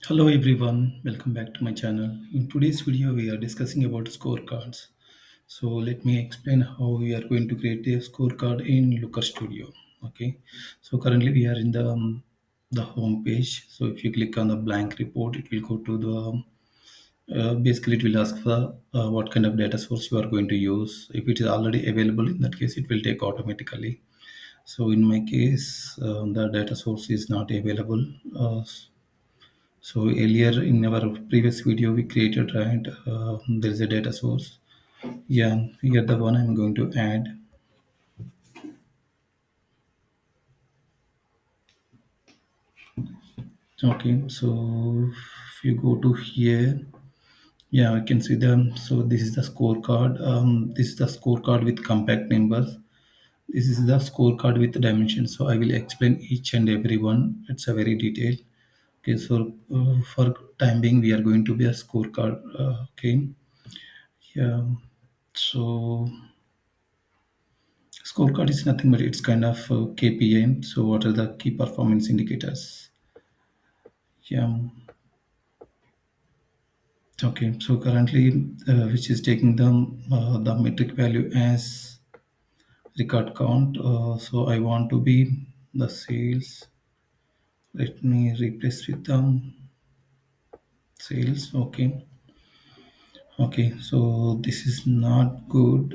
Hello everyone, welcome back to my channel. In today's video, we are discussing about scorecards. So let me explain how we are going to create a scorecard in Looker Studio. Okay, so currently we are in the home page. So if you click on the blank report, it will go to basically it will ask for what kind of data source you are going to use. If it is already available, in that case, it will take automatically. So in my case, the data source is not available. So earlier in our previous video we created, right, there is a data source. Yeah, here the one I'm going to add. Okay, so if you go to here, yeah, I can see them. So this is the scorecard. This is the scorecard with compact numbers. This is the scorecard with dimensions. So I will explain each and every one. It's a very detailed. Okay, so for time being, we are going to be a scorecard. Okay, yeah. So scorecard is nothing but it's kind of KPI. So what are the key performance indicators? Yeah. Okay. So currently, which is taking the metric value as record count. So I want to be the sales. Let me replace with the sales. Okay. Okay. So this is not good.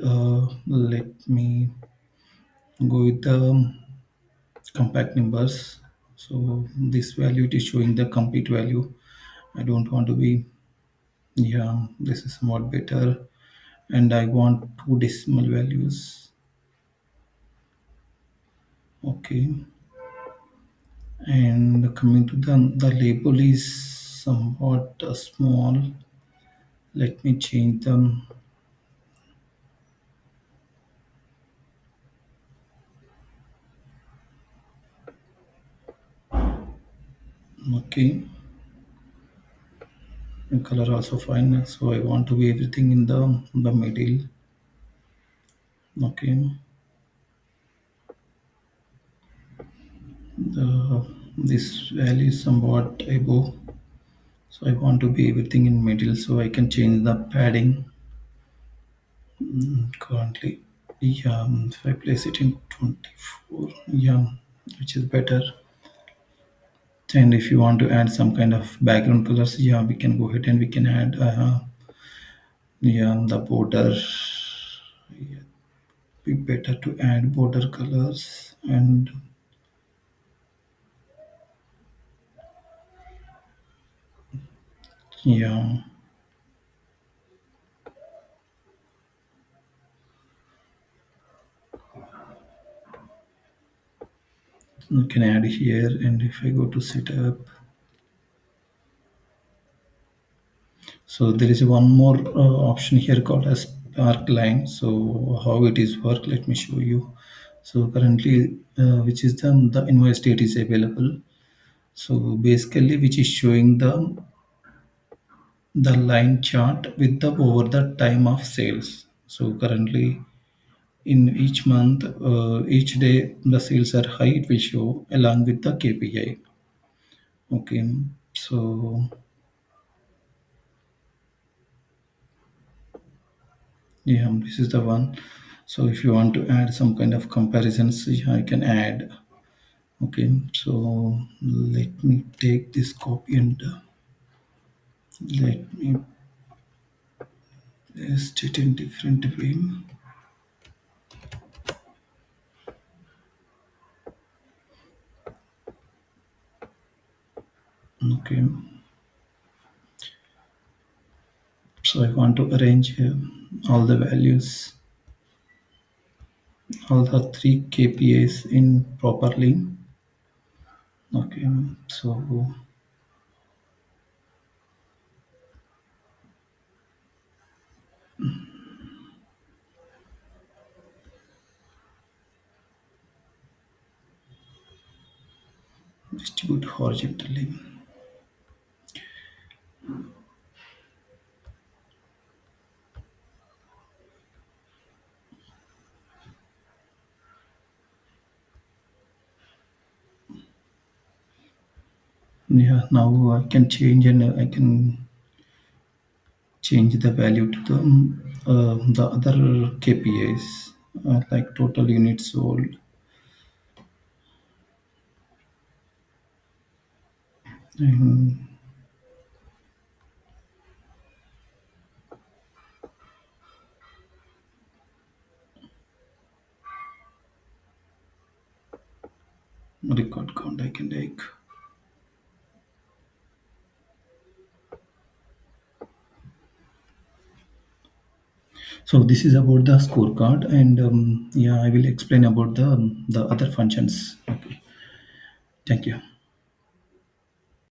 Let me go with the compact numbers. So this value it is showing the complete value. I don't want to be, yeah, this is somewhat better. And I want two decimal values. Okay. And coming to the label is somewhat small. Let me change them. Okay. And color also fine. So I want to be everything in the middle. Okay. The this value is somewhat above. So I want to be everything in middle so I can change the padding currently. Yeah, if I place it in 24, yeah, which is better. And if you want to add some kind of background colors, yeah, we can go ahead and we can add, yeah, the border. Yeah, be better to add border colors and yeah, you can add here. And if I go to setup, so there is one more option here called as spark line. So how it is work? Let me show you. So currently, which is the invoice date is available. So basically, which is showing the line chart with the over the time of sales. So currently, in each month, each day the sales are high. It will show along with the KPI. Okay, so yeah, this is the one. So if you want to add some kind of comparisons, yeah, I can add. Okay, so let me take this copy and let me paste it in different way. Okay, so I want to arrange all the values, all the three KPIs in properly. Okay, so distribute horizontally. Yeah, now I can change, and I can change the value to the other KPIs, like total units sold and record count I can take. So this is about the scorecard, and yeah, I will explain about the other functions. Okay, thank you.